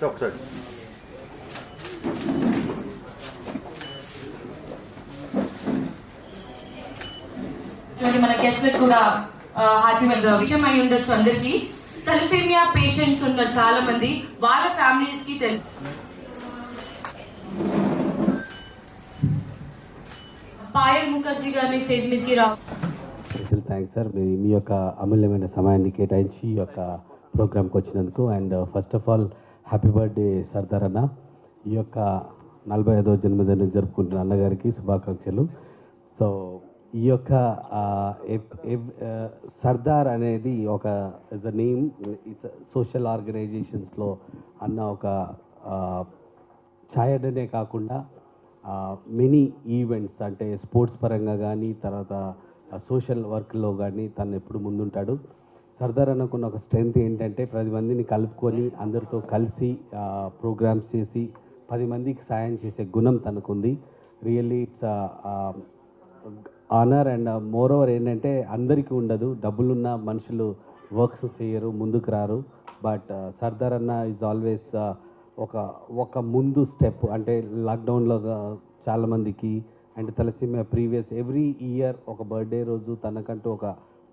ఒకసారి మన గెస్ట్లకు కూడా హాజీ విషయం అయి ఉండొచ్చు. అందరికి తలసేమియా పేషెంట్స్ ఉన్నారు చాలా మంది, వాళ్ళ ఫ్యామిలీస్ కి తెలుసు. పాయల్ ముఖర్జీ గారిని స్టేజ్ మీదకి రా. స్పెషల్ థ్యాంక్స్ సార్, మీ యొక్క అమూల్యమైన సమయాన్ని కేటాయించి ఈ యొక్క ప్రోగ్రామ్కి వచ్చినందుకు. And first of all happy birthday Sardar అన్న. ఈ యొక్క 45వ జన్మదినం జరుపుకుంటున్న అన్నగారికి శుభాకాంక్షలు. సో ఈ యొక్క సర్దార్ అనేది ఒక is a name, it's social ఆర్గనైజేషన్స్లో అన్న ఒక ఛాయడనే కాకుండా మెనీ ఈవెంట్స్ అంటే స్పోర్ట్స్ పరంగా కానీ తర్వాత సోషల్ వర్క్లో కానీ తను ఎప్పుడు ముందుంటాడు. సర్దార్ అన్నకున్న ఒక స్ట్రెంగ్త్ ఏంటంటే 10 మందిని కలుపుకొని అందరితో కలిసి ప్రోగ్రామ్స్ చేసి 10 మందికి సాయం చేసే గుణం తనకుంది. Really it's honour. And moreover ఏంటంటే అందరికీ ఉండదు, డబ్బులున్న మనుషులు వర్క్స్ చేయరు, ముందుకు రారు. బట్ సర్దార్ అన్న ఈజ్ ఆల్వేస్ ఒక ముందు స్టెప్. అంటే లాక్డౌన్లో చాలామందికి and thalassaemia previous every year ఒక బర్త్డే రోజు తనకంటూ ఒక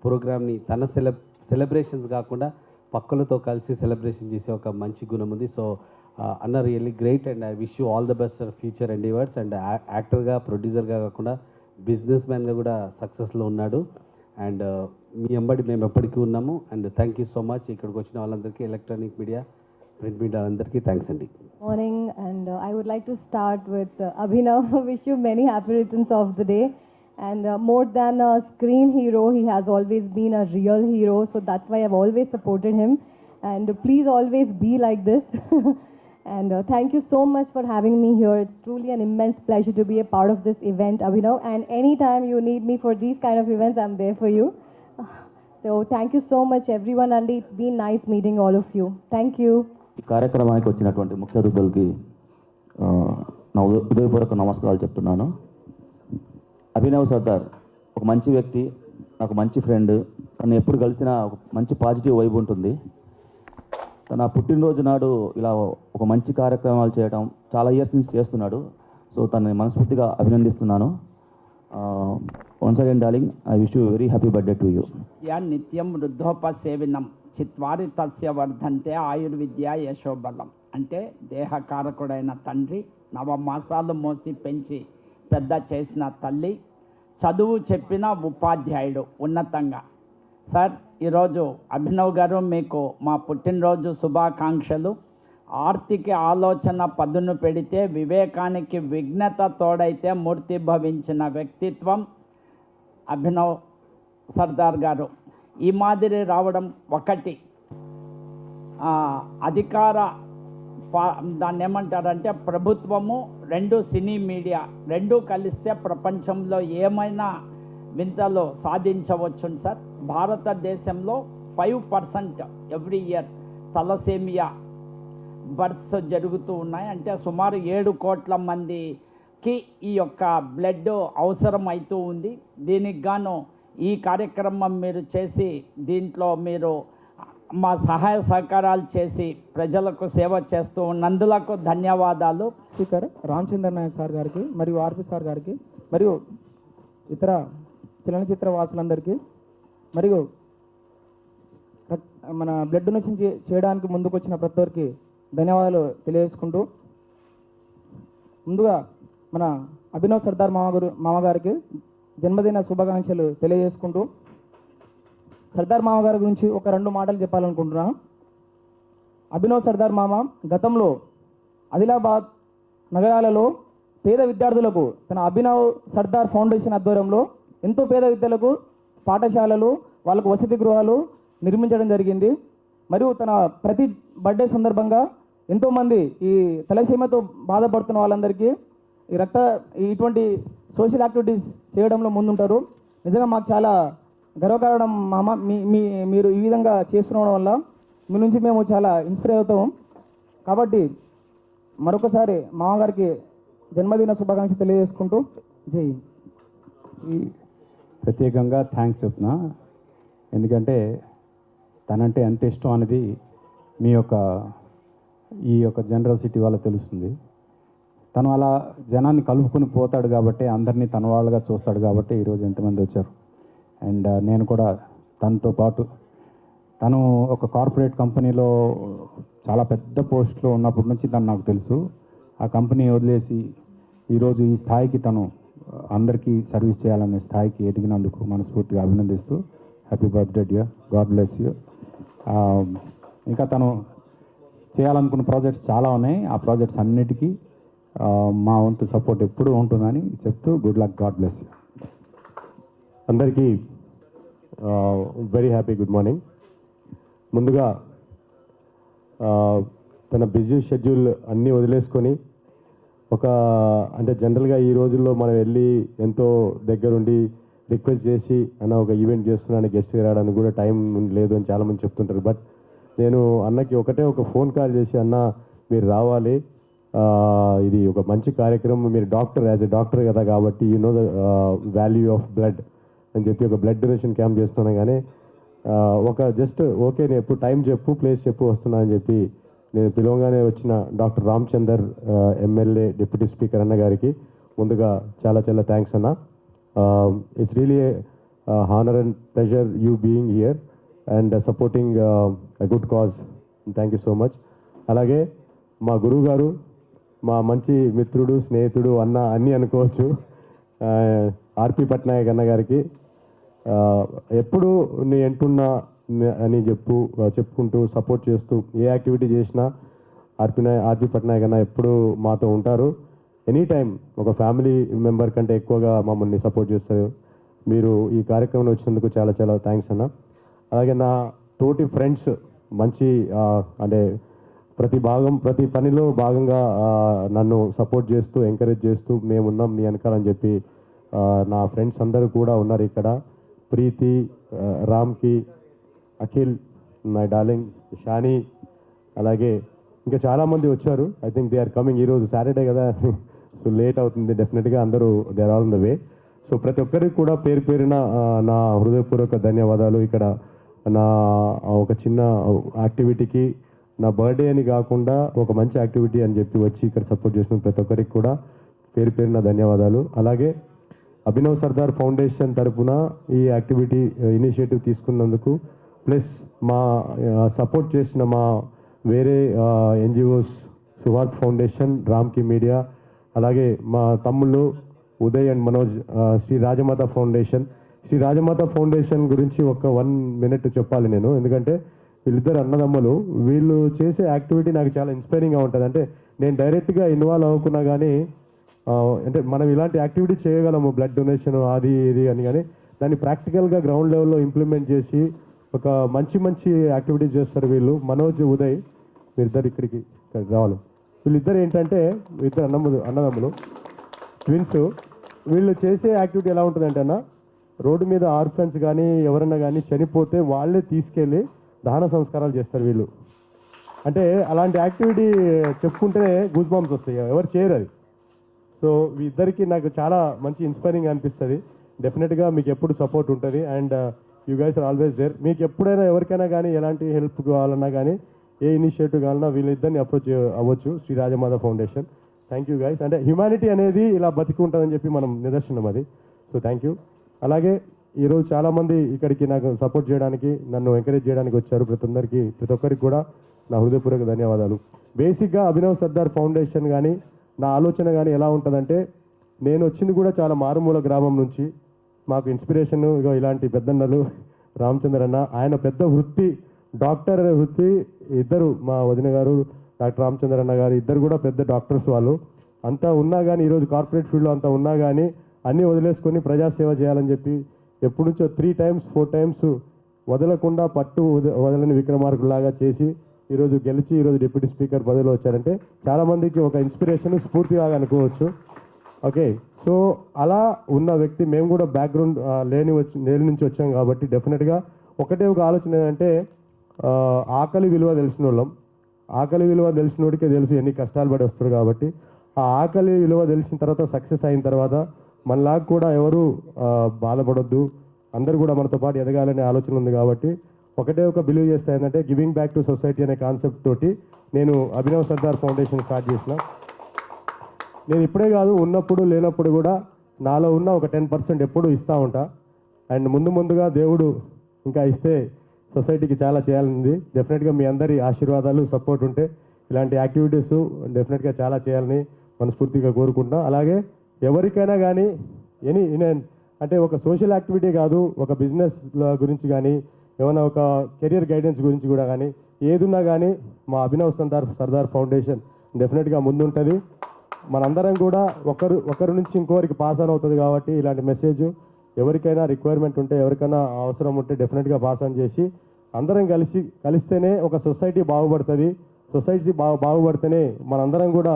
ప్రోగ్రామ్ని తన సెలబ్రేషన్స్ కాకుండా పక్కలతో కలిసి సెలబ్రేషన్ చేసే ఒక మంచి గుణం ఉంది. సో అన్న really great and I wish you all the best for future endeavours. And యాక్టర్గా ప్రొడ్యూసర్గా కాకుండా బిజినెస్ మ్యాన్గా కూడా సక్సెస్లో ఉన్నాడు. అండ్ మీ వెంబడి మేము ఎప్పటికీ ఉన్నాము. And thank you so much. ఇక్కడికి వచ్చిన వాళ్ళందరికీ, ఎలక్ట్రానిక్ మీడియా, ప్రింట్ మీడియా అందరికీ థ్యాంక్స్ అండి. Morning, and I would like to start with Abhinav. Wish you many happy returns of the day. And more than a screen hero, he has always been a real hero. So that's why I've always supported him. And please always be like this. And thank you so much for having me here. It's truly an immense pleasure to be a part of this event, Abhinav. And anytime you need me for these kind of events, I'm there for you. So thank you so much, everyone. And it's been nice meeting all of you. Thank you. ఈ కార్యక్రమానికి వచ్చినటువంటి ముఖ్య అతిథులకి నా హృదయపూర్వక నమస్కారాలు చెప్తున్నాను. అభినవ్ సర్దార్ ఒక మంచి వ్యక్తి, నాకు మంచి ఫ్రెండ్. తను ఎప్పుడు కలిసినా ఒక మంచి పాజిటివ్ వైబ్ ఉంటుంది. తన పుట్టినరోజు నాడు ఇలా ఒక మంచి కార్యక్రమాలు చేయడం చాలా ఇయర్స్ నుంచి చేస్తున్నాడు. సో తనని మనస్ఫూర్తిగా అభినందిస్తున్నాను. Once again darling, I wish you very happy birthday to you. నిత్యం వృద్ధోపసేవినం చిత్వారి తస్య వర్ధంతే ఆయుర్విద్య యశోబలం. అంటే దేహకారకుడైన తండ్రి, 9 మాసాలు మోసి పెంచి పెద్ద చేసిన తల్లి, చదువు చెప్పిన ఉపాధ్యాయుడు ఉన్నతంగా. సార్, ఈరోజు అభినవ్ గారు మీకు మా పుట్టినరోజు శుభాకాంక్షలు. ఆర్తికి ఆలోచన పదును పెడితే వివేకానికి విఘ్నత తోడైతే మూర్తి భవించిన వ్యక్తిత్వం అభినవ్ సర్దార్ గారు. ఈ మాదిరి రావడం ఒకటి, అధికార దాన్ని ఏమంటారంటే ప్రభుత్వము, 2 సినీ మీడియా 2 కలిస్తే ప్రపంచంలో ఏమైనా వింతలు సాధించవచ్చు సార్. భారతదేశంలో 5% ఎవ్రీ ఇయర్ తలసేమియా బర్త్స్ జరుగుతూ ఉన్నాయి. అంటే సుమారు 7 కోట్ల మందికి ఈ యొక్క బ్లడ్ అవసరం అవుతూ ఉంది. దీనికి గాను ఈ కార్యక్రమం మీరు చేసి దీంట్లో మీరు మా సహాయ సహకారాలు చేసి ప్రజలకు సేవ చేస్తూ ఉన్నందులకు ధన్యవాదాలు. స్పీకర్ రామచంద్ర నాయక్ సార్ గారికి మరియు ఆర్పి సార్ గారికి మరియు ఇతర చలనచిత్ర వాసులందరికీ మరియు మన బ్లడ్ డొనేషన్ చేయడానికి ముందుకు వచ్చిన ప్రతి ఒక్కరికి ధన్యవాదాలు తెలియజేసుకుంటూ, ముందుగా మన అభినవ్ సర్దార్ మామగారికి జన్మదిన శుభాకాంక్షలు తెలియజేసుకుంటూ, సర్దార్ మామగారి గురించి ఒక 2 మాటలు చెప్పాలనుకుంటున్నాను. అభినవ్ సర్దార్ మామ గతంలో ఆదిలాబాద్ నగరాలలో పేద విద్యార్థులకు తన అభినవ్ సర్దార్ ఫౌండేషన్ ఆధ్వర్యంలో ఎంతో పేద విద్యలకు పాఠశాలలు, వాళ్ళకు వసతి గృహాలు నిర్మించడం జరిగింది. మరియు తన ప్రతి బర్త్డే సందర్భంగా ఎంతోమంది ఈ తలసీమతో బాధపడుతున్న వాళ్ళందరికీ ఇటువంటి సోషల్ యాక్టివిటీస్ చేయడంలో ముందుంటారు. నిజంగా మాకు చాలా గర్వకారణం మామ. మీరు ఈ విధంగా చేస్తుండడం వల్ల మీ నుంచి మేము చాలా ఇన్స్పైర్ అవుతాం. కాబట్టి మరొకసారి మామగారికి జన్మదిన శుభాకాంక్షలు తెలియజేసుకుంటూ జై. ప్రత్యేకంగా థ్యాంక్స్ చెప్తున్నా, ఎందుకంటే తనంటే ఎంత ఇష్టం అనేది మీ యొక్క ఈ యొక్క జనరసిటీ వల్ల తెలుస్తుంది. తను అలా జనాన్ని కలుపుకొని పోతాడు కాబట్టి, అందరినీ తన వాళ్ళగా చూస్తాడు కాబట్టి ఈరోజు ఎంతమంది వచ్చారు. అండ్ నేను కూడా తనతో పాటు, తను ఒక కార్పొరేట్ కంపెనీలో చాలా పెద్ద పోస్ట్లో ఉన్నప్పటి నుంచి తను నాకు తెలుసు. ఆ కంపెనీ వదిలేసి ఈరోజు ఈ స్థాయికి తను అందరికీ సర్వీస్ చేయాలనే స్థాయికి ఎదిగినందుకు మనస్ఫూర్తిగా అభినందిస్తూ happy birthday dear, God bless you. ఇంకా తను చేయాలనుకున్న ప్రాజెక్ట్స్ చాలా ఉన్నాయి. ఆ ప్రాజెక్ట్స్ అన్నిటికీ మా వంతు సపోర్ట్ ఎప్పుడూ ఉంటుందని చెప్తూ good luck, God bless you. అందరికీ వెరీ హ్యాపీ గుడ్ మార్నింగ్. ముందుగా తన బిజీ షెడ్యూల్ అన్నీ వదిలేసుకొని అంటే జనరల్గా ఈ రోజుల్లో మనం వెళ్ళి ఎంతో దగ్గరుండి రిక్వెస్ట్ చేసి అన్న ఒక ఈవెంట్ చేస్తున్నాను గెస్ట్గా రావడానికి కూడా టైం లేదు అని చాలామంది చెప్తుంటారు. బట్ నేను అన్నకి ఒక ఫోన్ కాల్ చేసి అన్న మీరు రావాలి, ఇది ఒక మంచి కార్యక్రమం, మీరు డాక్టర్, యాజ్ ఎ డాక్టర్ కదా కాబట్టి you know the value of blood అని చెప్పి ఒక బ్లడ్ డొనేషన్ క్యాంప్ చేస్తున్నాను. కానీ జస్ట్ ఓకే నేను ఎప్పుడు టైం చెప్పు, ప్లేస్ చెప్పు, వస్తున్నా అని చెప్పి నేను పిలవగానే వచ్చిన doctor Ramachandar MLA deputy speaker అన్న గారికి ముందుగా చాలా చాలా థ్యాంక్స్ అన్న. It's really honour and pleasure you being here and supporting a good cause. Thank you so much. అలాగే మా గురువు గారు, మా మంచి మిత్రుడు, స్నేహితుడు, అన్న అన్నీ అనుకోవచ్చు, ఆర్పి పట్నాయక్ అన్న గారికి ఎప్పుడు నీ ఎంటున్నా అని చెప్పుకుంటూ సపోర్ట్ చేస్తూ ఏ యాక్టివిటీ చేసినా ఆర్పి పట్నాయక్ అన్న ఎప్పుడు మాతో ఉంటారు. ఎనీ టైం ఒక ఫ్యామిలీ మెంబర్ కంటే ఎక్కువగా మమ్మల్ని సపోర్ట్ చేస్తారు. మీరు ఈ కార్యక్రమంలో వచ్చినందుకు చాలా చాలా థ్యాంక్స్ అన్న. అలాగే నా తోటి ఫ్రెండ్స్ మంచి అంటే ప్రతి పనిలో భాగంగా నన్ను సపోర్ట్ చేస్తూ ఎంకరేజ్ చేస్తూ మేమున్నాం మీ వెనకాలని చెప్పి నా ఫ్రెండ్స్ అందరూ కూడా ఉన్నారు ఇక్కడ. ప్రీతి, రామ్కి, అఖిల్, మై డార్లింగ్ షానీ, అలాగే ఇంకా చాలామంది వచ్చారు. I think they are coming. ఈరోజు సాటర్డే కదా, సో లేట్ అవుతుంది. డెఫినెట్గా అందరూ they are all in the way. So ప్రతి ఒక్కరికి కూడా పేరు పేరున నా హృదయపూర్వక ధన్యవాదాలు. ఇక్కడ నా ఒక చిన్న యాక్టివిటీకి, నా బర్త్డే అని కాకుండా ఒక మంచి యాక్టివిటీ అని చెప్పి వచ్చి ఇక్కడ సపోర్ట్ చేసిన ప్రతి ఒక్కరికి కూడా పేరు పేరున ధన్యవాదాలు. అలాగే అభినవ్ సర్దార్ ఫౌండేషన్ తరఫున ఈ యాక్టివిటీ ఇనిషియేటివ్ తీసుకున్నందుకు, ప్లస్ మా సపోర్ట్ చేసిన మా వేరే ఎన్జిఓస్, సుహార్త్ ఫౌండేషన్, రామ్కి మీడియా, అలాగే మా తమ్ముళ్ళు ఉదయ్ అండ్ మనోజ్, శ్రీ రాజమాత ఫౌండేషన్ గురించి ఒక 1 minute చెప్పాలి నేను. ఎందుకంటే వీళ్ళిద్దరు అన్నదమ్ములు, వీళ్ళు చేసే యాక్టివిటీ నాకు చాలా ఇన్స్పైరింగ్గా ఉంటుంది. అంటే నేను డైరెక్ట్గా ఇన్వాల్వ్ అవ్వకున్నా కానీ అంటే మనం ఇలాంటి యాక్టివిటీ చేయగలము, బ్లడ్ డొనేషన్ అది ఇది అని, కానీ దాన్ని ప్రాక్టికల్గా గ్రౌండ్ లెవెల్లో ఇంప్లిమెంట్ చేసి ఒక మంచి యాక్టివిటీస్ చేస్తారు వీళ్ళు. మనోజ్, ఉదయ్ వీళ్ళిద్దరు ఇక్కడికి రావాలి. వీళ్ళిద్దరు ఏంటంటే ఇద్దరు అన్నదమ్ములు, ట్విన్స్. వీళ్ళు చేసే యాక్టివిటీ ఎలా ఉంటుందంటే అన్న, రోడ్డు మీద ఆర్ఫన్స్ కానీ ఎవరైనా కానీ చనిపోతే వాళ్ళే తీసుకెళ్ళి దహన సంస్కారాలు చేస్తారు వీళ్ళు. అంటే అలాంటి యాక్టివిటీ చెప్పుకుంటేనే గూస్ బంప్స్ వస్తాయి, ఎవరు చేయరు అది. సో ఈ ఇద్దరికి నాకు చాలా మంచి ఇన్స్పైరింగ్ అనిపిస్తుంది. డెఫినెట్గా మీకు ఎప్పుడు సపోర్ట్ ఉంటుంది and you guys are always there. మీకు ఎప్పుడైనా ఎవరికైనా కానీ ఎలాంటి హెల్ప్ కావాలన్నా కానీ, ఏ ఇనిషియేటివ్ కావాలన్నా వీళ్ళిద్దరిని అప్రోచ్ అవ్వచ్చు, Shri Rajamata foundation. Thank you guys. అంటే హ్యుమానిటీ అనేది ఇలా బతికి ఉంటుందని చెప్పి మనం నిదర్శనం అది. So thank you. అలాగే ఈరోజు చాలామంది ఇక్కడికి నాకు సపోర్ట్ చేయడానికి, నన్ను ఎంకరేజ్ చేయడానికి వచ్చారు. ప్రతి ఒక్కరికి కూడా నా హృదయపూర్వక ధన్యవాదాలు. బేసిక్గా అభినవ్ సర్దార్ ఫౌండేషన్ కానీ నా ఆలోచన కానీ ఎలా ఉంటుందంటే, నేను వచ్చింది కూడా చాలా మారుమూల గ్రామం నుంచి. మాకు ఇన్స్పిరేషన్ ఇలాంటి పెద్దన్నలు, రామచంద్ర అన్న, ఆయన పెద్ద వృత్తి డాక్టర్ అనే వృత్తి. ఇద్దరు మా వదిన గారు, డాక్టర్ రామచంద్ర అన్న గారు, ఇద్దరు కూడా పెద్ద డాక్టర్స్. వాళ్ళు అంతా ఉన్నా కానీ, ఈరోజు కార్పొరేట్ ఫీల్డ్లో అంతా ఉన్నా కానీ అన్నీ వదిలేసుకొని ప్రజాసేవ చేయాలని చెప్పి ఎప్పటి నుంచో 3 times 4 times వదలకుండా వదలని విక్రమార్కులాగా చేసి ఈరోజు గెలిచి ఈరోజు డిప్యూటీ స్పీకర్ పదవిలో వచ్చారంటే చాలామందికి ఒక ఇన్స్పిరేషన్, స్ఫూర్తిలాగా అనుకోవచ్చు. ఓకే, సో అలా ఉన్న వ్యక్తి. మేము కూడా బ్యాక్గ్రౌండ్ లేని నుంచి వచ్చాం కాబట్టి డెఫినెట్గా ఒక ఆలోచన ఏంటంటే, ఆకలి విలువ తెలిసిన వాళ్ళం. ఆకలి విలువ తెలిసినోడికే తెలుసు ఎన్ని కష్టాలు పడి వస్తారు కాబట్టి, ఆ ఆకలి విలువ తెలిసిన తర్వాత, సక్సెస్ అయిన తర్వాత మనలాగా కూడా ఎవరు బాధపడొద్దు, అందరూ కూడా మనతో పాటు ఎదగాలనే ఆలోచన ఉంది కాబట్టి ఒకటే ఒక బిలీవ్ చేస్తా ఏంటంటే గివింగ్ బ్యాక్ టు సొసైటీ అనే కాన్సెప్ట్ తోటి నేను అభినవ్ సర్దార్ ఫౌండేషన్ స్టార్ట్ చేసిన. నేను ఇప్పుడే కాదు, ఉన్నప్పుడు లేనప్పుడు కూడా నాలో ఉన్న ఒక 10% ఎప్పుడూ ఇస్తూ ఉంటా. అండ్ ముందుగా దేవుడు ఇంకా ఇస్తే సొసైటీకి చాలా చేయాలని డెఫినెట్గా మీ అందరి ఆశీర్వాదాలు సపోర్ట్ ఉంటే ఇలాంటి యాక్టివిటీస్ డెఫినెట్గా చాలా చేయాలని మనస్ఫూర్తిగా కోరుకుంటున్నాం. అలాగే ఎవరికైనా కానీ అంటే ఒక సోషల్ యాక్టివిటీ కాదు, ఒక బిజినెస్ గురించి కానీ ఏమైనా ఒక కెరియర్ గైడెన్స్ గురించి కూడా కానీ ఏదున్నా కానీ మా అభినవ్ సర్దార్ ఫౌండేషన్ డెఫినెట్గా ముందుంటుంది. మనందరం కూడా ఒకరి నుంచి ఇంకోరికి పాస్ ఆన్ అవుతుంది కాబట్టి ఇలాంటి మెసేజ్ ఎవరికైనా రిక్వైర్మెంట్ ఉంటే ఎవరికైనా అవసరం ఉంటే డెఫినెట్గా పాస్ ఆన్ చేసి అందరం కలిస్తేనే ఒక సొసైటీ బాగుపడుతుంది. సొసైటీ బాగుపడితేనే మనందరం కూడా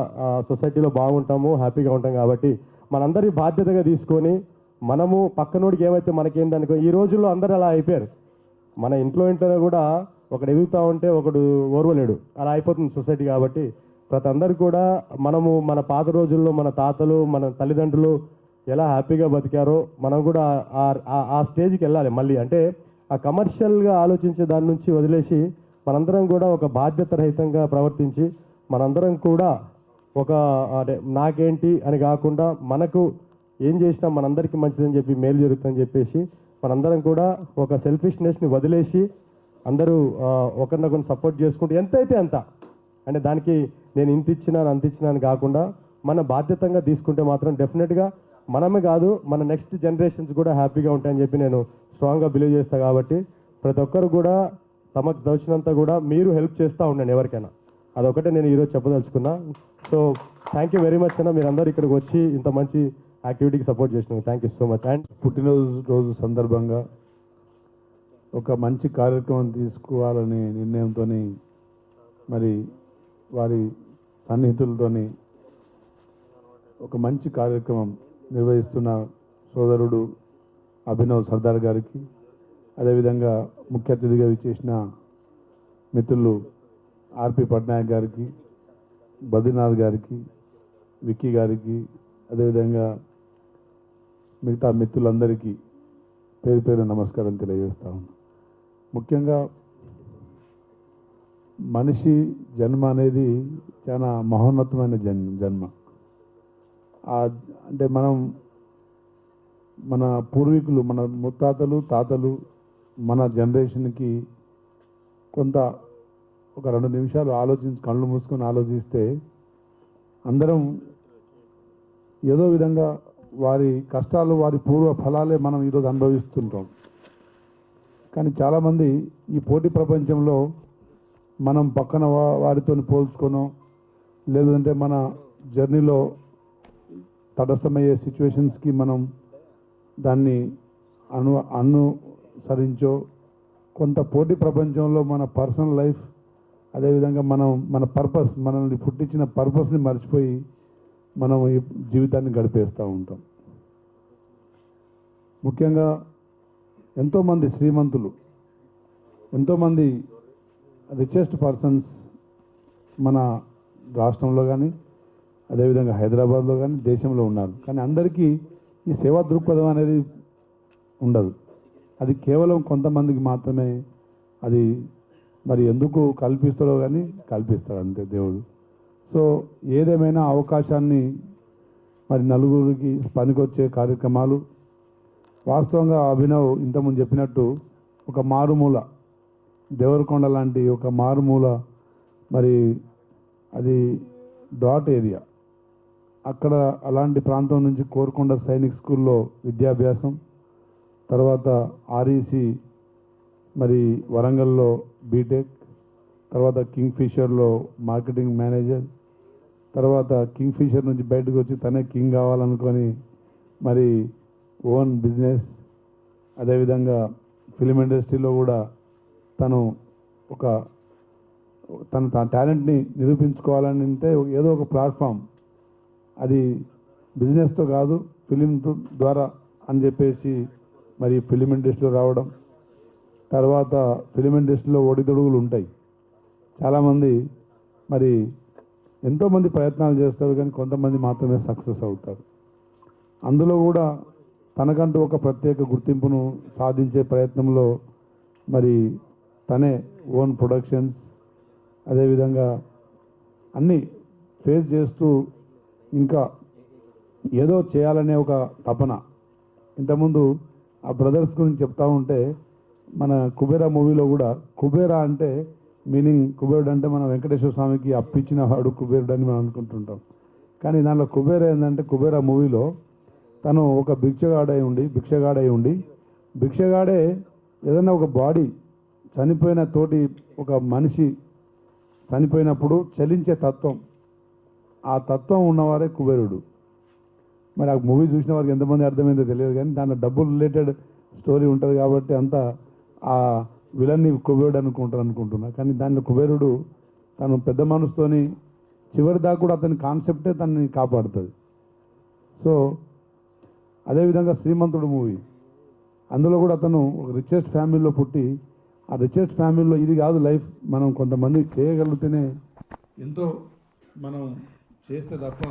సొసైటీలో బాగుంటాము, హ్యాపీగా ఉంటాం. కాబట్టి మనందరి బాధ్యతగా తీసుకొని మనము పక్కనోడికి ఏమైతే మనకేందనుకో, ఈ రోజుల్లో అందరూ అలా అయిపోయారు. మన ఇంట్లోనే కూడా ఒకడు ఎదుగుతూ ఉంటే ఒకడు ఓర్వలేడు, అలా అయిపోతుంది సొసైటీ. కాబట్టి ప్రతి అందరు కూడా మనము మన పాత రోజుల్లో మన తాతలు మన తల్లిదండ్రులు ఎలా హ్యాపీగా బతికారో మనం కూడా ఆ స్టేజ్కి వెళ్ళాలి మళ్ళీ. అంటే ఆ కమర్షియల్గా ఆలోచించే దాని నుంచి వదిలేసి మనందరం కూడా ఒక బాధ్యత రహితంగా ప్రవర్తించి మనందరం కూడా ఒక అంటే నాకేంటి అని కాకుండా మనకు ఏం చేసినా మనందరికీ మంచిదని చెప్పి మేలు జరుగుతుందని చెప్పేసి మనందరం కూడా ఒక సెల్ఫిష్నెస్ని వదిలేసి అందరూ ఒకరినొకరిని సపోర్ట్ చేసుకుంటూ ఎంతైతే అంత, అంటే దానికి నేను ఇంత ఇచ్చినాను అంత ఇచ్చినాను కాకుండా మన బాధ్యతంగా తీసుకుంటే మాత్రం డెఫినెట్గా మనమే కాదు మన నెక్స్ట్ జనరేషన్స్ కూడా హ్యాపీగా ఉంటాయని చెప్పి నేను స్ట్రాంగ్గా బిలీవ్ చేస్తాను. కాబట్టి ప్రతి ఒక్కరు కూడా తమకు దోచినంత కూడా మీరు హెల్ప్ చేస్తూ ఉండండి ఎవరికైనా. అదొకటే నేను ఈరోజు చెప్పదలుచుకున్నా. So thank you very much అన్న, మీరందరూ ఇక్కడికి వచ్చి ఇంత మంచి యాక్టివిటీకి సపోర్ట్ చేసినారు. Thank you so much. And పుట్టినరోజు సందర్భంగా ఒక మంచి కార్యక్రమం తీసుకోవాలనే నిర్ణయంతో మరి వారి సన్నిహితులతోని ఒక మంచి కార్యక్రమం నిర్వహిస్తున్న సోదరుడు అభినవ్ సర్దార్ గారికి, అదేవిధంగా ముఖ్య అతిథిగా విచ్చేసిన మిత్రులు ఆర్పి పట్నాయక్ గారికి, బద్రీనాథ్ గారికి, విక్కీ గారికి, అదేవిధంగా మిగతా మిత్రులందరికీ పేరు పేరు నమస్కారం తెలియజేస్తా ఉన్నాను. ముఖ్యంగా మనిషి జన్మ అనేది చాలా మహోన్నతమైన జన్మ. అంటే మన పూర్వీకులు, మన ముత్తాతలు తాతలు మన జనరేషన్కి కొంత ఒక 2 నిమిషాలు కళ్ళు మూసుకొని ఆలోచిస్తే అందరం ఏదో విధంగా వారి కష్టాలు వారి పూర్వ ఫలాలే మనం ఈరోజు అనుభవిస్తుంటాం. కానీ చాలామంది ఈ పోటీ ప్రపంచంలో మనం పక్కన వారితో పోల్చుకోనో లేదంటే మన జర్నీలో తటస్థమయ్యే సిచ్యువేషన్స్కి మనం దాన్ని అనుసరించో కొంత పోటీ ప్రపంచంలో మన పర్సనల్ లైఫ్ అదేవిధంగా మన పర్పస్, మనల్ని పుట్టించిన పర్పస్ని మర్చిపోయి మనం ఈ జీవితాన్ని గడిపేస్తూ ఉంటాం. ముఖ్యంగా ఎంతోమంది శ్రీమంతులు, ఎంతోమంది రిచెస్ట్ పర్సన్స్ మన రాష్ట్రంలో కానీ అదేవిధంగా హైదరాబాద్లో కానీ దేశంలో ఉన్నారు. కానీ అందరికీ ఈ సేవా దృక్పథం అనేది ఉండదు. అది కేవలం కొంతమందికి మాత్రమే అది మరి ఎందుకు కల్పిస్తాడో కానీ కల్పిస్తాడు అంతే దేవుడు. సో ఏదేమైనా అవకాశాన్ని మరి నలుగురికి పనికొచ్చే కార్యక్రమాలు వాస్తవంగా అభినవ్ ఇంతకుముందు చెప్పినట్టు ఒక మారుమూల దేవరకొండ లాంటి ఒక మారుమూల మరి అది డాట్ ఏరియా, అక్కడ అలాంటి ప్రాంతం నుంచి కోరుకొండ సైనిక్ స్కూల్లో విద్యాభ్యాసం, తర్వాత ఆర్ఈసి మరి వరంగల్లో బీటెక్, తర్వాత కింగ్ఫిషర్లో మార్కెటింగ్ మేనేజర్, తర్వాత కింగ్ఫిషర్ నుంచి బయటకు వచ్చి తనే కింగ్ కావాలనుకొని మరి ఓన్ బిజినెస్, అదేవిధంగా ఫిలిం ఇండస్ట్రీలో కూడా తను తన టాలెంట్ని నిరూపించుకోవాలని అంటే ఏదో ఒక ప్లాట్ఫామ్, అది బిజినెస్తో కాదు ఫిలిం ద్వారా అని చెప్పేసి మరి ఫిలిం ఇండస్ట్రీలో రావడం. తర్వాత ఫిలిం ఇండస్ట్రీలో ఒడిదొడుగులు ఉంటాయి. చాలామంది మరి ఎంతోమంది ప్రయత్నాలు చేస్తారు కానీ కొంతమంది మాత్రమే సక్సెస్ అవుతారు. అందులో కూడా తనకంటూ ఒక ప్రత్యేక గుర్తింపును సాధించే ప్రయత్నంలో మరి తనే ఓన్ ప్రొడక్షన్స్ అదేవిధంగా అన్నీ ఫేస్ చేస్తూ ఇంకా ఏదో చేయాలనే ఒక తపన. ఇంతకుముందు ఆ బ్రదర్స్ గురించి చెప్తా ఉంటే మన కుబేరా మూవీలో కూడా కుబేరా అంటే మీనింగ్ కుబేరుడు అంటే మన వెంకటేశ్వర స్వామికి అప్పిచ్చిన వాడు కుబేరుడు అని మనం అనుకుంటుంటాం. కానీ దానిలో కుబేరా ఏంటంటే కుబేరా మూవీలో తను ఒక భిక్షగాడై ఉండి భిక్షగాడే ఏదైనా ఒక బాడీ చనిపోయిన తోటి ఒక మనిషి చనిపోయినప్పుడు చలించే తత్వం, ఆ తత్వం ఉన్నవారే కుబేరుడు. మరి ఆ మూవీ చూసిన వారికి ఎంతమంది అర్థమైందో తెలియదు, కానీ దాంట్లో డబ్బులు రిలేటెడ్ స్టోరీ ఉంటుంది కాబట్టి అంతా ఆ విలన్ని కుబేరుడు అనుకుంటున్నా. కానీ దాంట్లో కుబేరుడు తను పెద్ద మనసుతోని చివరి దాకా కూడా అతని కాన్సెప్టే తనని కాపాడుతుంది. సో అదేవిధంగా శ్రీమంతుడు మూవీ, అందులో కూడా అతను ఒక రిచెస్ట్ ఫ్యామిలీలో పుట్టి ఆ రిచెస్ట్ ఫ్యామిలీలో ఇది కాదు లైఫ్, మనం కొంతమంది చేయగలిగితేనే ఎంతో మనం చేస్తే తప్ప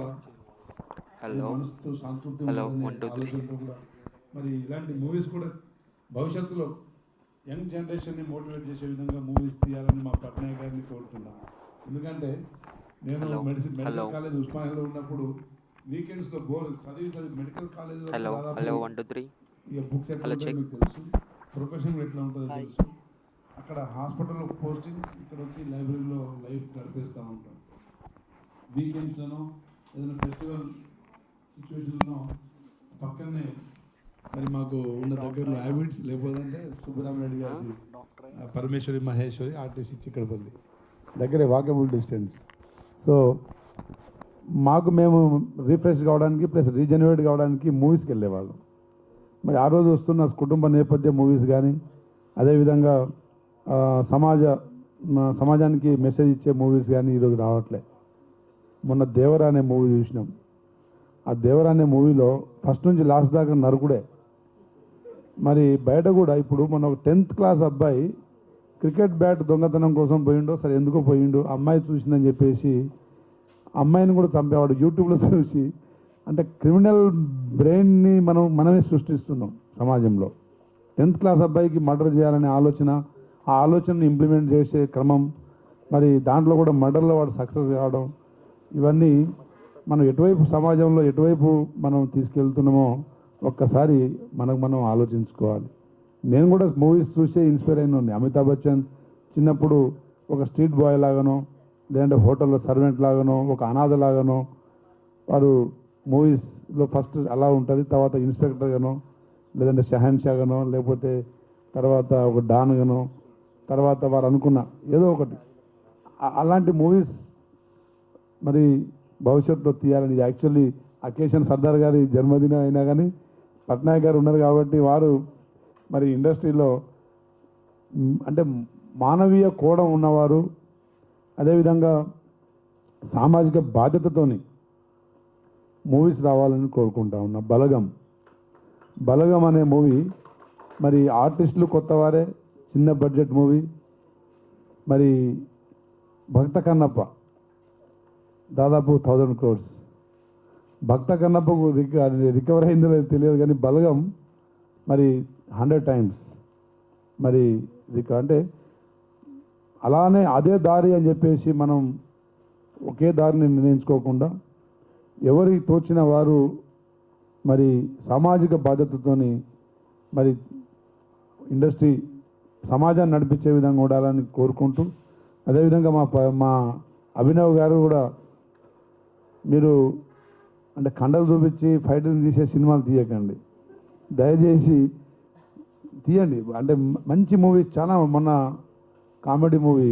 మనసుతో సంతృప్తి ఆలోచనతో కూడా. మరి ఇలాంటి మూవీస్ కూడా భవిష్యత్తులో యంగ్ జనరేషన్ని మోటివేట్ చేసే విధంగా మూవీస్ తీయాలని మా పట్నాయక్ గారిని కోరుతున్నా. ఎందుకంటే నేను మెడికల్ కాలేజ్ ఉస్మానియాలో ఉన్నప్పుడు వీకెండ్స్లో చదివి మెడికల్ కాలేజ్లో ఇక బుక్స్ ఎట్లా ఉంటాయో మీకు తెలుసు, ప్రొఫెషన్ ఎట్లా ఉంటుందో తెలుసు. అక్కడ హాస్పిటల్లో పోస్టింగ్స్, ఇక్కడ వచ్చి లైబ్రరీలో లైఫ్ గడిపేస్తూ ఉంటాం. వీకెండ్స్లోనో ఏదైనా ఫెస్టివల్ సిచ్యువేషన్లో పక్కనే మరి మాకు ఉన్న దగ్గరలో హ్యాబిట్స్, లేకపోతే సుబ్బరామరెడ్డి గారి పరమేశ్వరి మహేశ్వరి ఆర్టీసీ చిక్కడపల్లి దగ్గరే వాకబుల్ డిస్టెన్స్. సో మాకు మేము రిఫ్రెష్ కావడానికి ప్లస్ రీజనరేట్ కావడానికి మూవీస్కి వెళ్ళేవాళ్ళం. మరి ఆ రోజు వస్తున్న కుటుంబ నేపథ్య మూవీస్ కానీ అదేవిధంగా సమాజానికి మెసేజ్ ఇచ్చే మూవీస్ కానీ ఈరోజు రావట్లే. మొన్న దేవరా అనే మూవీ చూసినాం. ఆ దేవరా అనే మూవీలో ఫస్ట్ నుంచి లాస్ట్ దాకా నరుకుడే. మరి బయట కూడా ఇప్పుడు మన ఒక 10th క్లాస్ అబ్బాయి క్రికెట్ బ్యాట్ దొంగతనం కోసం పోయిండో, సరే ఎందుకో పోయిండు, అమ్మాయి చూసిందని చెప్పేసి అమ్మాయిని కూడా చంపేవాడు యూట్యూబ్లో చూసి. అంటే క్రిమినల్ బ్రెయిన్ని మనమే సృష్టిస్తున్నాం సమాజంలో. 10th క్లాస్ అబ్బాయికి మర్డర్ చేయాలనే ఆలోచన, ఆ ఆలోచనను ఇంప్లిమెంట్ చేసే క్రమం, మరి దాంట్లో కూడా మర్డర్లో వాడు సక్సెస్ కావడం, ఇవన్నీ మనం ఎటువైపు సమాజంలో ఎటువైపు మనం తీసుకెళ్తున్నామో ఒక్కసారి మనం ఆలోచించుకోవాలి. నేను కూడా మూవీస్ చూసే ఇన్స్పైర్ అయిన ఉంది. అమితాబ్ బచ్చన్ చిన్నప్పుడు ఒక స్ట్రీట్ బాయ్ లాగానో, లేదంటే హోటల్లో సర్వెంట్ లాగానో, ఒక అనాథ లాగానో వారు మూవీస్లో ఫస్ట్ అలా ఉంటుంది. తర్వాత ఇన్స్పెక్టర్గానో, లేదంటే షహన్షాగానో, లేకపోతే తర్వాత ఒక డాన్గానో, తర్వాత వారు అనుకున్న ఏదో ఒకటి అలాంటి మూవీస్ మరి భవిష్యత్తులో తీయాలని. యాక్చువల్లీ అకేషన్ సర్దార్ గారి జన్మదినం అయినా కానీ పట్నాయక్ గారు ఉన్నారు కాబట్టి వారు మరి ఇండస్ట్రీలో అంటే మానవీయ కోణం ఉన్నవారు, అదేవిధంగా సామాజిక బాధ్యతతోని మూవీస్ రావాలని కోరుకుంటా ఉన్నా. బలగం అనే మూవీ మరి ఆర్టిస్టులు కొత్తవారే, చిన్న బడ్జెట్ మూవీ. మరి భక్త కన్నప్ప దాదాపు 1000 crores. భక్త కన్నప్పకు రికవర్ అయిందో తెలియదు, కానీ బలగం మరి 100 times మరి అంటే అలానే అదే దారి అని చెప్పేసి మనం ఒకే దారిని నిర్ణయించుకోకుండా ఎవరికి తోచిన వారు మరి సామాజిక బాధ్యతతోని మరి ఇండస్ట్రీ సమాజాన్ని నడిపించే విధంగా ఉండాలని కోరుకుంటూ, అదేవిధంగా మా అభినవ్ గారు కూడా మీరు అంటే కండలు చూపించి ఫైట్లు తీసే సినిమాలు తీయకండి, దయచేసి తీయండి. అంటే మంచి మూవీస్ చాలా, మొన్న comedy movie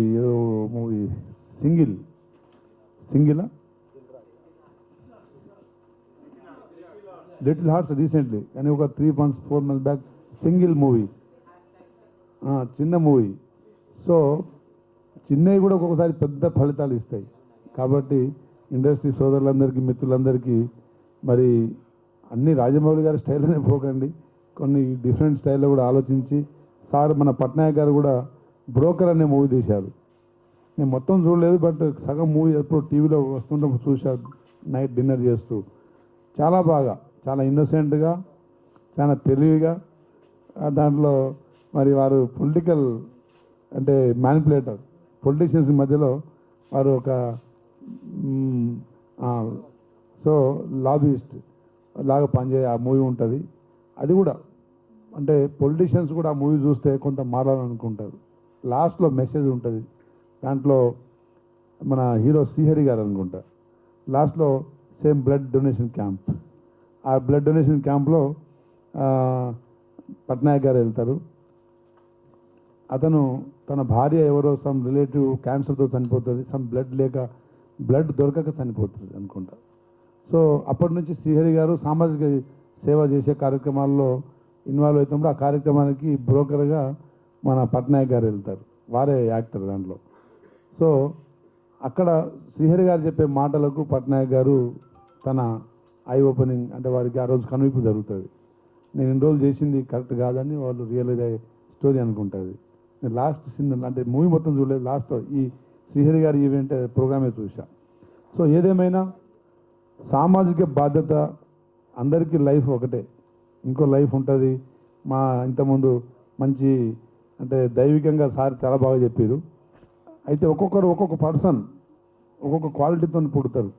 single little hearts recently, కానీ ఒక 3 months 4 months back single movie, చిన్న మూవీ. సో చిన్నవి కూడా ఒక్కొక్కసారి పెద్ద ఫలితాలు ఇస్తాయి. కాబట్టి ఇండస్ట్రీ సోదరులందరికీ, మిత్రులందరికీ మరి అన్ని రాజమౌళి గారి స్టైల్లోనే పోకండి, కొన్ని డిఫరెంట్ స్టైల్లో కూడా ఆలోచించి. సార్ మన పట్నాయక్ గారు కూడా బ్రోకర్ అనే మూవీ తీశారు. నేను మొత్తం చూడలేదు, బట్ సగం మూవీ ఎప్పుడు టీవీలో వస్తుంటే చూశారు నైట్ డిన్నర్ చేస్తూ. చాలా బాగా, చాలా ఇన్నోసెంట్గా, చాలా తెలివిగా దాంట్లో మరి వారు పొలిటికల్ అంటే మ్యానిపులేటర్ పొలిటీషియన్స్ మధ్యలో వారు ఒక సో లాబీయిస్ట్ లాగా పనిచేయ ఆ మూవీ ఉంటుంది. అది కూడా అంటే పొలిటీషియన్స్ కూడా ఆ మూవీ చూస్తే కొంత మారాలనుకుంటారు. లాస్ట్లో మెసేజ్ ఉంటుంది. దాంట్లో మన హీరో శ్రీహరి గారు అనుకుంటా లాస్ట్లో సేమ్ బ్లడ్ డొనేషన్ క్యాంప్, ఆ బ్లడ్ డొనేషన్ క్యాంప్లో పట్నాయక్ గారు వెళ్తారు. అతను తన భార్య ఎవరో సమ్ రిలేటివ్ క్యాన్సర్తో చనిపోతుంది, సమ్ బ్లడ్ దొరకక చనిపోతుంది అనుకుంటా. సో అప్పటి నుంచి శ్రీహరి గారు సామాజిక సేవ చేసే కార్యక్రమాల్లో ఇన్వాల్వ్ అవుతున్నప్పుడు ఆ కార్యక్రమానికి బ్రోకర్గా మన పట్నాయక్ గారు వెళ్తారు, వారే యాక్టర్ దాంట్లో. సో అక్కడ శ్రీహరి గారు చెప్పే మాటలకు పట్నాయక్ గారు తన ఐ ఓపెనింగ్ అంటే వారికి ఆ రోజు కనువిప్పు జరుగుతుంది. నేను ఇన్ని రోజులు చేసింది కరెక్ట్ కాదని వాళ్ళు రియలైజ్ అయ్యే స్టోరీ అనుకుంటుంది. నేను లాస్ట్ సీన్ అంటే మూవీ మొత్తం చూడలేదు, లాస్ట్ ఈ శ్రీహరి గారి ఈవెంట్ ప్రోగ్రామే చూసా. సో ఏదేమైనా సామాజిక బాధ్యత, అందరికీ లైఫ్ ఒకటే, ఇంకో లైఫ్ ఉంటుంది. మా ఇంతకుముందు మంచి అంటే దైవికంగా సార్ చాలా బాగా చెప్పారు. అయితే ఒక్కొక్కరు ఒక్కొక్క పర్సన్ ఒక్కొక్క క్వాలిటీతో పుడతారు,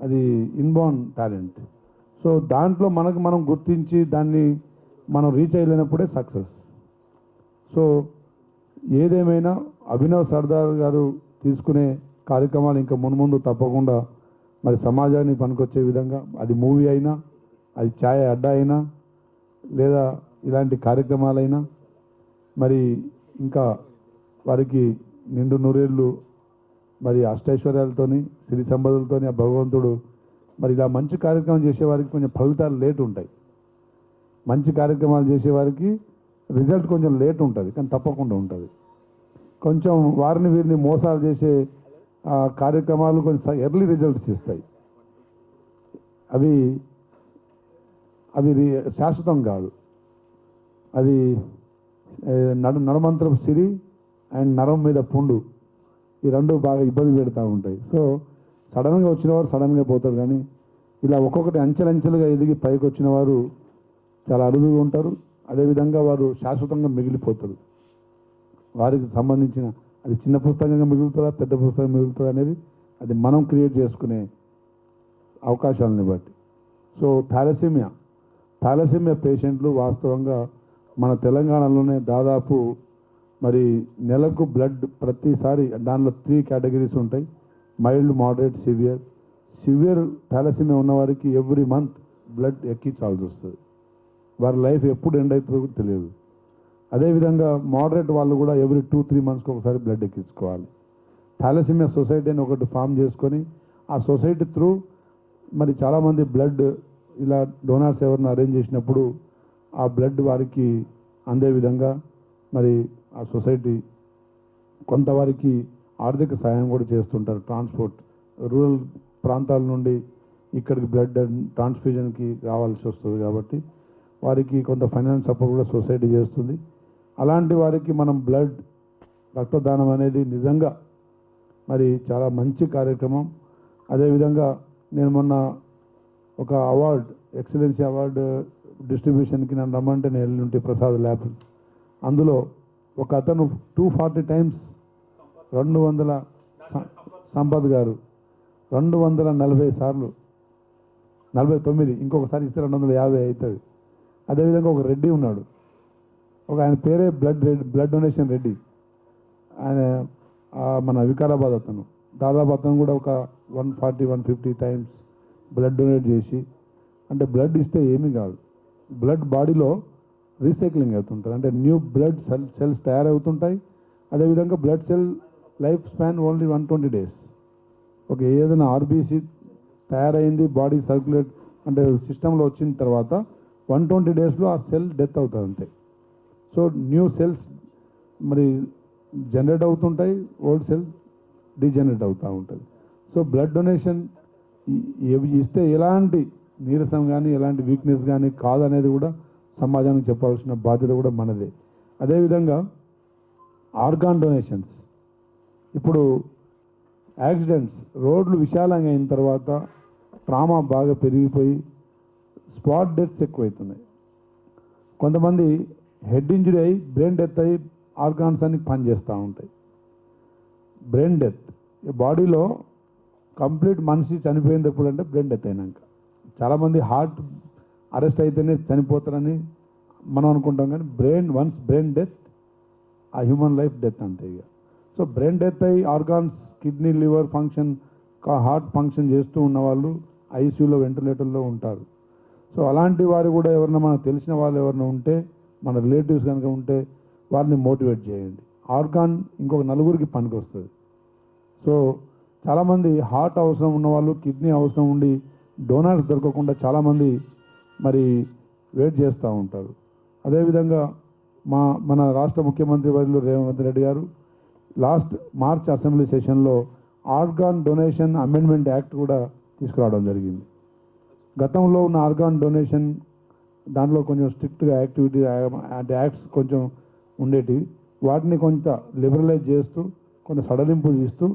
అది ఇన్బార్న్ టాలెంట్. సో దాంట్లో మనం గుర్తించి దాన్ని మనం రీచ్ అయ్యలేనప్పుడే సక్సెస్. సో ఏదేమైనా అభినవ్ సర్దార్ గారు తీసుకునే కార్యక్రమాలు ఇంకా మున్ముందు తప్పకుండా మరి సమాజానికి పనికొచ్చే విధంగా, అది మూవీ అయినా, అది ఛాయ్ అడ్డా అయినా, లేదా ఇలాంటి కార్యక్రమాలైనా, మరి ఇంకా వారికి నిండు నూరేళ్ళు మరి అష్టైశ్వర్యాలతోని సిరి సంపదలతోని ఆ భగవంతుడు మరి ఇలా మంచి కార్యక్రమం చేసేవారికి కొంచెం ఫలితాలు లేట్ ఉంటాయి. మంచి కార్యక్రమాలు చేసేవారికి రిజల్ట్ కొంచెం లేట్ ఉంటుంది, కానీ తప్పకుండా ఉంటుంది. కొంచెం వారిని వీరిని మోసాలు చేసే కార్యక్రమాలు కొంచెం ఎర్లీ రిజల్ట్స్ ఇస్తాయి. అవి శాశ్వతం కాదు. అది నడమంత్రపు సిరి అండ్ నరం మీద పుండు, ఈ రెండు బాగా ఇబ్బంది పెడతా ఉంటాయి. సో సడన్గా వచ్చినవారు సడన్గా పోతారు, కానీ ఇలా ఒక్కొక్కటి అంచెలంచెలుగా ఎదిగి పైకి వచ్చిన వారు చాలా అరుదుగా ఉంటారు. అదేవిధంగా వారు శాశ్వతంగా మిగిలిపోతారు. వారికి సంబంధించిన అది చిన్న పుస్తకంగా మిగులుతుందా పెద్ద పుస్తకం మిగులుతుందా అనేది అది మనం క్రియేట్ చేసుకునే అవకాశాలని బట్టి. సో థాలసీమియా పేషెంట్లు వాస్తవంగా మన తెలంగాణలోనే దాదాపు మరి నెలకు బ్లడ్ ప్రతిసారి దానిలో 3 కేటగిరీస్ ఉంటాయి: మైల్డ్, మోడరేట్, సివియర్ థాలసీమియా ఉన్నవారికి ఎవ్రీ మంత్ బ్లడ్ ఎక్కించాల్సి వస్తుంది. వారి లైఫ్ ఎప్పుడు ఎండ్ అవుతుందో తెలియదు. అదేవిధంగా మోడరేట్ వాళ్ళు కూడా ఎవ్రీ 2-3 మంత్స్కి ఒకసారి బ్లడ్ ఎక్కించుకోవాలి. థాలసీమియా సొసైటీ అని ఒకటి ఫామ్ చేసుకొని ఆ సొసైటీ త్రూ మరి చాలామంది బ్లడ్ ఇలా డోనార్స్ ఎవరిని అరేంజ్ చేసినప్పుడు ఆ బ్లడ్ వారికి అందే విధంగా మరి ఆ సొసైటీ కొంతవారికి ఆర్థిక సాయం కూడా చేస్తుంటారు. ట్రాన్స్పోర్ట్ రూరల్ ప్రాంతాల నుండి ఇక్కడికి బ్లడ్ ట్రాన్స్ఫ్యూజన్కి రావాల్సి వస్తుంది కాబట్టి వారికి కొంత ఫైనాన్స్ సపోర్ట్ కూడా సొసైటీ చేస్తుంది. అలాంటి వారికి మనం బ్లడ్ రక్తదానం అనేది నిజంగా మరి చాలా మంచి కార్యక్రమం. అదేవిధంగా నేను మొన్న ఒక అవార్డు, ఎక్సలెన్సీ అవార్డు డిస్ట్రిబ్యూషన్కి నన్ను రమ్మంటే నేను వెళ్ళి ప్రసాద్ ల్యాబ్, అందులో ఒక అతను 240 times 200 సంపత్ గారు 240 సార్లు 49, ఇంకొకసారి ఇస్తే 250 అవుతుంది. అదేవిధంగా ఒక రెడ్డి ఉన్నాడు, ఆయన పేరే బ్లడ్ డొనేషన్ రెడ్డి, ఆయన మన వికారాబాద్ అతను. దాదాపు అతను కూడా ఒక 140-150 times బ్లడ్ డొనేట్ చేసి, అంటే బ్లడ్ ఇస్తే ఏమీ కాదు, బ్లడ్ బాడీలో రీసైక్లింగ్ అవుతుంటుంది, అంటే న్యూ బ్లడ్ సెల్స్ తయారవుతుంటాయి. అదేవిధంగా blood cell life span only 120 days. ఒక ఏదైనా ఆర్బీసీ తయారైంది బాడీ సర్క్యులేట్ అంటే సిస్టంలో వచ్చిన తర్వాత 120 daysలో ఆ సెల్ డెత్ అవుతుంది అంతే. సో న్యూ సెల్స్ మరి జనరేట్ అవుతుంటాయి, ఓల్డ్ సెల్ డీజనరేట్ అవుతూ ఉంటుంది. సో బ్లడ్ డొనేషన్ ఇస్తే ఎలాంటి నీరసం కానీ ఎలాంటి వీక్నెస్ కానీ కాదనేది కూడా సమాజానికి చెప్పాల్సిన బాధ్యత కూడా మనదే. అదేవిధంగా ఆర్గాన్ డొనేషన్స్, ఇప్పుడు యాక్సిడెంట్స్, రోడ్లు విశాలంగా అయిన తర్వాత ట్రామా బాగా పెరిగిపోయి స్పాట్ డెత్స్ ఎక్కువవుతున్నాయి. కొంతమంది హెడ్ ఇంజరీ అయ్యి బ్రెయిన్ డెత్ అయ్యి ఆర్గాన్స్ అన్ని పనిచేస్తూ ఉంటాయి. బ్రెయిన్ డెత్, బాడీలో కంప్లీట్ మనిషి చనిపోయింది ఎప్పుడు అంటే బ్రెయిన్ డెత్ అయినాక. చాలామంది హార్ట్ అరెస్ట్ అయితేనే చనిపోతారని మనం అనుకుంటాం, కానీ వన్స్ బ్రెయిన్ డెత్ ఆ హ్యూమన్ లైఫ్ డెత్ అంతే ఇక. సో బ్రెయిన్ డెత్ అయ్యి organs, kidney, liver function, heart function చేస్తూ ఉన్న వాళ్ళు ఐసీయూలో, వెంటిలేటర్లో ఉంటారు. సో అలాంటి వారు కూడా ఎవరైనా మనకు తెలిసిన వాళ్ళు ఎవరైనా ఉంటే, మన రిలేటివ్స్ కనుక ఉంటే వారిని మోటివేట్ చేయండి. ఆర్గాన్ ఇంకొక నలుగురికి పనికి వస్తుంది. సో చాలామంది హార్ట్ అవసరం ఉన్నవాళ్ళు, కిడ్నీ అవసరం ఉండి డోనర్స్ దొరకకుండా చాలామంది మరి వెయిట్ చేస్తూ ఉంటారు. అదేవిధంగా మన రాష్ట్ర ముఖ్యమంత్రి వర్యులు రేవంత్ రెడ్డి గారు లాస్ట్ మార్చ్ అసెంబ్లీ సెషన్లో ఆర్గాన్ డొనేషన్ అమెండ్మెంట్ యాక్ట్ కూడా తీసుకురావడం జరిగింది. గతంలో ఉన్న ఆర్గాన్ డొనేషన్ దాంట్లో కొంచెం స్ట్రిక్ట్గా యాక్టివిటీ యాక్ట్స్ కొంచెం ఉండేటివి, వాటిని కొంత లిబరలైజ్ చేస్తూ, కొంత సడలింపులు ఇస్తూ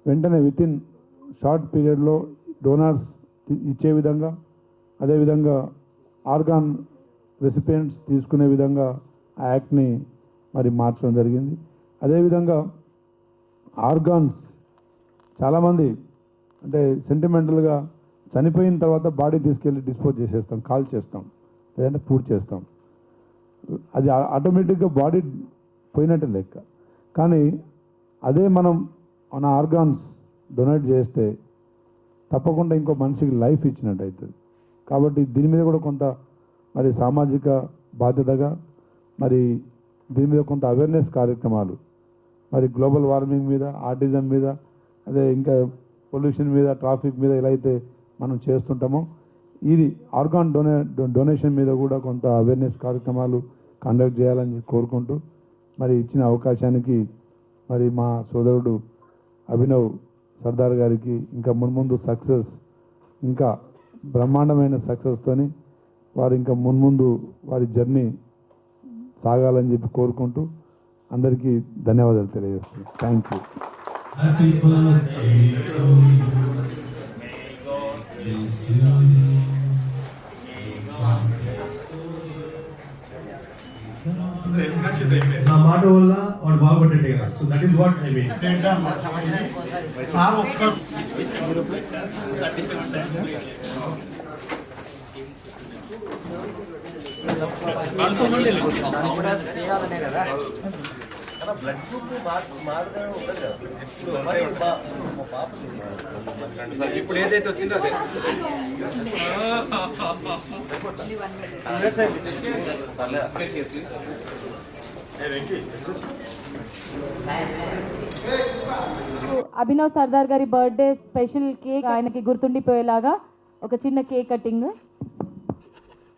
వెంటనే వితిన్ షార్ట్ పీరియడ్లో డోనార్స్ ఇచ్చే విధంగా, అదేవిధంగా ఆర్గాన్ రెసిపియెంట్స్ తీసుకునే విధంగా ఆ యాక్ట్ని మరి మార్చడం జరిగింది. అదేవిధంగా ఆర్గాన్స్ చాలామంది అంటే సెంటిమెంటల్గా చనిపోయిన తర్వాత బాడీ తీసుకెళ్ళి డిస్పోజ్ చేసేస్తాం, కాల్ చేస్తాం, లేదంటే పూర్తి చేస్తాం. అది ఆటోమేటిక్గా బాడీ పోయినట్టు లెక్క. కానీ అదే మనం మన ఆర్గాన్స్ డొనేట్ చేస్తే తప్పకుండా ఇంకో మనిషికి లైఫ్ ఇచ్చినట్టు అవుతుంది. కాబట్టి దీని మీద కూడా కొంత మరి సామాజిక బాధ్యతగా మరి దీని మీద కొంత అవేర్నెస్ కార్యక్రమాలు, మరి గ్లోబల్ వార్మింగ్ మీద, ఆర్టిజం మీద, అదే ఇంకా పొల్యూషన్ మీద, ట్రాఫిక్ మీద ఎలా అయితే మనం చేస్తుంటామో ఇది ఆర్గాన్ డొనేషన్ మీద కూడా కొంత అవేర్నెస్ కార్యక్రమాలు కండక్ట్ చేయాలని కోరుకుంటూ, మరి ఇచ్చిన అవకాశానికి మరి మా సోదరుడు అభినవ్ సర్దార్ గారికి ఇంకా మున్ముందు సక్సెస్, ఇంకా బ్రహ్మాండమైన సక్సెస్తోని వారు ఇంకా మున్ముందు వారి జర్నీ సాగాలని చెప్పి కోరుకుంటూ అందరికీ ధన్యవాదాలు తెలియజేస్తున్నాను. Thank you. Happy birthday to you. May God bless you. నా మాట వల్ల వాడు బాగుపడ్డట్టే కదా. So that is what I mean. Sir ఒక్క బ్లడ్ గ్రూప్ మారుదనే ఉండదు కదా ఇప్పుడు ఏదైతే వచ్చిందో అదే అభినవ్ సర్దార్ గారి బర్త్డే స్పెషల్ కేక్ ఆయనకి గుర్తుండిపోయేలాగా ఒక చిన్న కేక్ కటింగ్.